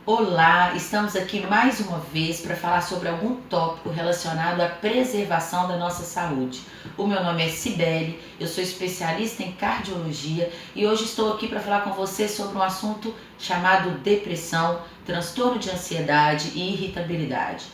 Olá, estamos aqui mais uma vez para falar sobre algum tópico relacionado à preservação da nossa saúde. O meu nome é Cibele, eu sou especialista em cardiologia e hoje estou aqui para falar com você sobre um assunto chamado depressão, transtorno de ansiedade e irritabilidade.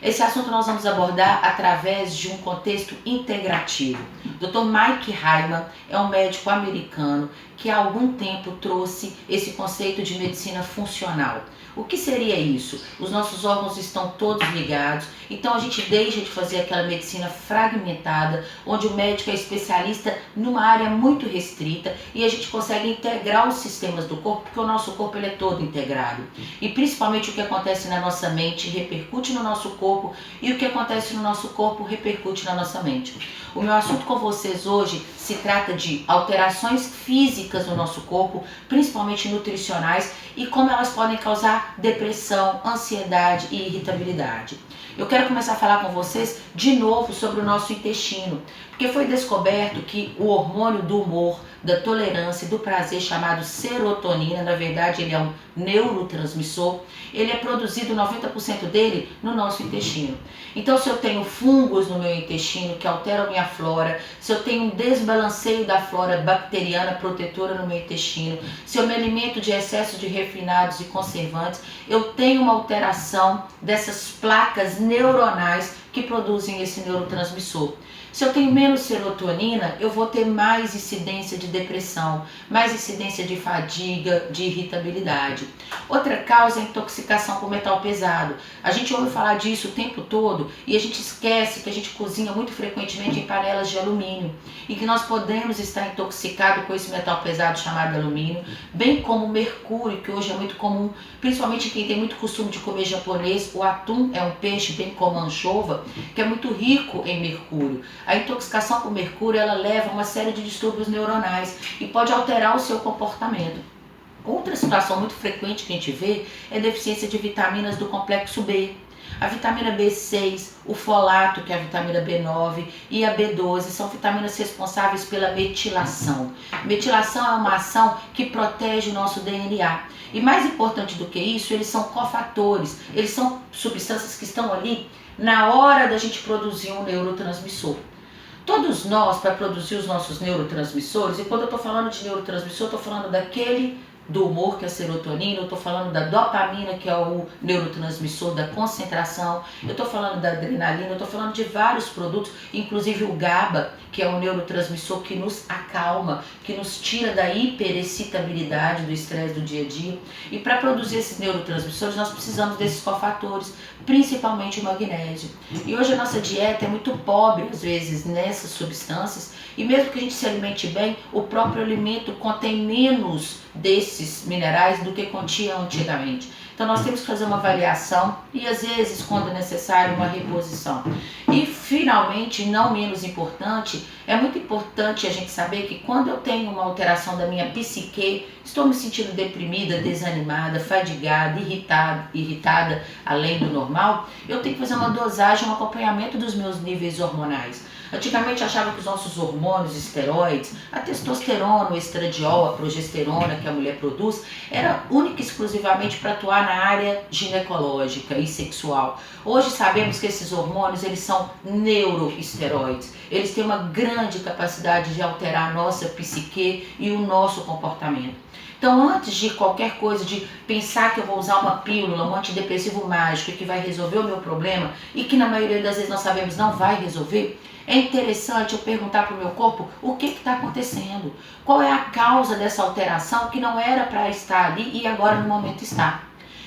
Esse assunto nós vamos abordar através de um contexto integrativo. Dr. Mike Heyman é um médico americano que há algum tempo trouxe esse conceito de medicina funcional. O que seria isso? Os nossos órgãos estão todos ligados, então a gente deixa de fazer aquela medicina fragmentada, onde o médico é especialista numa área muito restrita e a gente consegue integrar os sistemas do corpo, porque o nosso corpo ele é todo integrado. E principalmente o que acontece na nossa mente repercute no nosso corpo e o que acontece no nosso corpo repercute na nossa mente. O meu assunto com vocês hoje se trata de alterações físicas no nosso corpo, principalmente nutricionais, e como elas podem causar depressão, ansiedade e irritabilidade. Eu quero começar a falar com vocês de novo sobre o nosso intestino, porque foi descoberto que o hormônio do humor, da tolerância e do prazer chamado serotonina, na verdade ele é um neurotransmissor, ele é produzido 90% dele no nosso intestino. Então se eu tenho fungos no meu intestino que alteram minha flora, se eu tenho um desbalanceio da flora bacteriana protetora no meu intestino, se eu me alimento de excesso de refinados e conservantes, eu tenho uma alteração dessas placas neuronais que produzem esse neurotransmissor. Se eu tenho menos serotonina, eu vou ter mais incidência de depressão, mais incidência de fadiga, de irritabilidade. Outra causa é a intoxicação por metal pesado. A gente ouve falar disso o tempo todo e a gente esquece que a gente cozinha muito frequentemente em panelas de alumínio e que nós podemos estar intoxicados com esse metal pesado chamado alumínio, bem como o mercúrio, que hoje é muito comum, principalmente quem tem muito costume de comer japonês. O atum é um peixe, bem como a anchova, que é muito rico em mercúrio. A intoxicação por mercúrio ela leva a uma série de distúrbios neuronais e pode alterar o seu comportamento. Outra situação muito frequente que a gente vê é a deficiência de vitaminas do complexo B. A vitamina B6, o folato, que é a vitamina B9, e a B12 são vitaminas responsáveis pela metilação. Metilação é uma ação que protege o nosso DNA. E mais importante do que isso, eles são cofatores, eles são substâncias que estão ali na hora da gente produzir um neurotransmissor. Todos nós, para produzir os nossos neurotransmissores, e quando eu estou falando de neurotransmissor, eu estou falando daquele do humor, que é a serotonina, eu estou falando da dopamina, que é o neurotransmissor da concentração, eu estou falando da adrenalina, eu estou falando de vários produtos, inclusive o GABA, que é um neurotransmissor que nos acalma, que nos tira da hiperexcitabilidade, do estresse do dia a dia. E para produzir esses neurotransmissores, nós precisamos desses cofatores, principalmente o magnésio. E hoje a nossa dieta é muito pobre, às vezes, nessas substâncias, e mesmo que a gente se alimente bem, o próprio alimento contém menos desses minerais do que continha antigamente. Então nós temos que fazer uma avaliação e às vezes, quando é necessário, uma reposição. E finalmente, não menos importante, é muito importante a gente saber que quando eu tenho uma alteração da minha psique, estou me sentindo deprimida, desanimada, fadigada, irritada além do normal, eu tenho que fazer uma dosagem, um acompanhamento dos meus níveis hormonais. Antigamente achava que os nossos hormônios esteroides, a testosterona, o estradiol, a progesterona que a mulher produz, era única e exclusivamente para atuar na área ginecológica e sexual. Hoje sabemos que esses hormônios eles são neuroesteroides. Eles têm uma grande capacidade de alterar a nossa psique e o nosso comportamento. Então, antes de qualquer coisa, de pensar que eu vou usar uma pílula, um antidepressivo mágico que vai resolver o meu problema e que na maioria das vezes nós sabemos não vai resolver, é interessante eu perguntar para o meu corpo o que está acontecendo, qual é a causa dessa alteração que não era para estar ali e agora no momento está.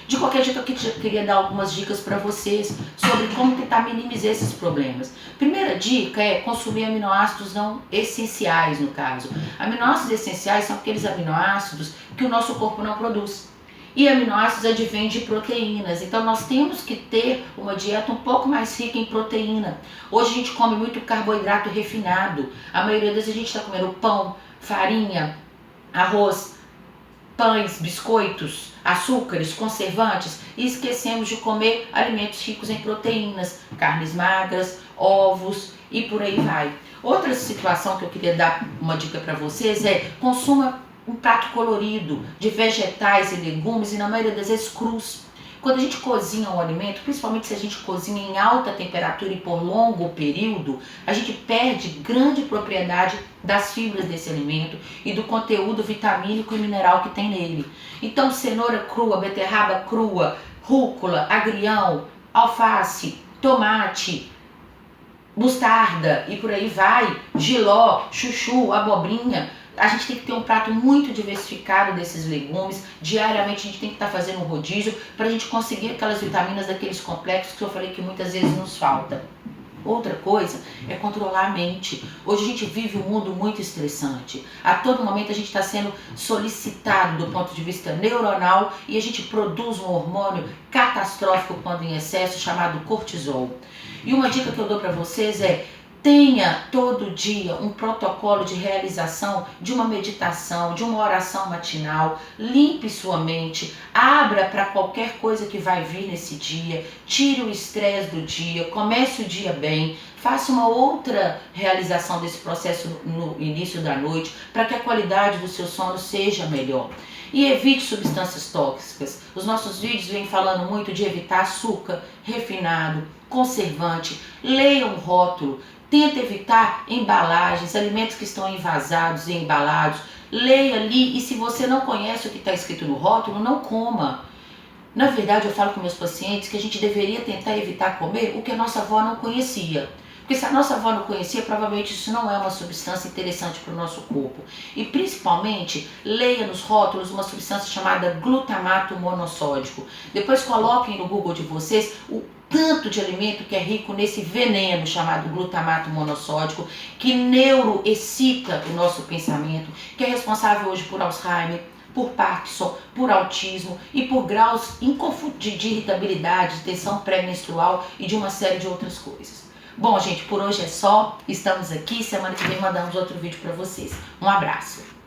De qualquer jeito, eu queria dar algumas dicas para vocês sobre como tentar minimizar esses problemas. Primeira dica é consumir aminoácidos não essenciais, no caso. Aminoácidos essenciais são aqueles aminoácidos que o nosso corpo não produz. E aminoácidos advêm de proteínas, então nós temos que ter uma dieta um pouco mais rica em proteína. Hoje a gente come muito carboidrato refinado, a maioria das vezes a gente está comendo pão, farinha, arroz, pães, biscoitos, açúcares, conservantes e esquecemos de comer alimentos ricos em proteínas, carnes magras, ovos e por aí vai. Outra situação que eu queria dar uma dica para vocês é consuma um prato colorido de vegetais e legumes e na maioria das vezes crus. Quando a gente cozinha um alimento, principalmente se a gente cozinha em alta temperatura e por longo período, a gente perde grande propriedade das fibras desse alimento e do conteúdo vitamínico e mineral que tem nele. Então, cenoura crua, beterraba crua, rúcula, agrião, alface, tomate, mostarda e por aí vai, jiló, chuchu, abobrinha. A gente tem que ter um prato muito diversificado desses legumes. Diariamente a gente tem que estar fazendo um rodízio para a gente conseguir aquelas vitaminas daqueles complexos que eu falei que muitas vezes nos falta. Outra coisa é controlar a mente. Hoje a gente vive um mundo muito estressante. A todo momento a gente está sendo solicitado do ponto de vista neuronal e a gente produz um hormônio catastrófico quando em excesso, chamado cortisol. E uma dica que eu dou para vocês é: tenha todo dia um protocolo de realização de uma meditação, de uma oração matinal. Limpe sua mente, abra para qualquer coisa que vai vir nesse dia, tire o estresse do dia, comece o dia bem, faça uma outra realização desse processo no início da noite, para que a qualidade do seu sono seja melhor. E evite substâncias tóxicas. Os nossos vídeos vêm falando muito de evitar açúcar refinado, conservante. Leia um rótulo. Tenta evitar embalagens, alimentos que estão envasados e embalados. Leia ali e se você não conhece o que está escrito no rótulo, não coma. Na verdade, eu falo com meus pacientes que a gente deveria tentar evitar comer o que a nossa avó não conhecia. Porque se a nossa avó não conhecia, provavelmente isso não é uma substância interessante para o nosso corpo. E principalmente, leia nos rótulos uma substância chamada glutamato monossódico. Depois coloquem no Google de vocês o tanto de alimento que é rico nesse veneno chamado glutamato monossódico, que neuroexcita o nosso pensamento, que é responsável hoje por Alzheimer, por Parkinson, por autismo e por graus de irritabilidade, de tensão pré-menstrual e de uma série de outras coisas. Bom, gente, por hoje é só. Estamos aqui. Semana que vem mandamos outro vídeo para vocês. Um abraço.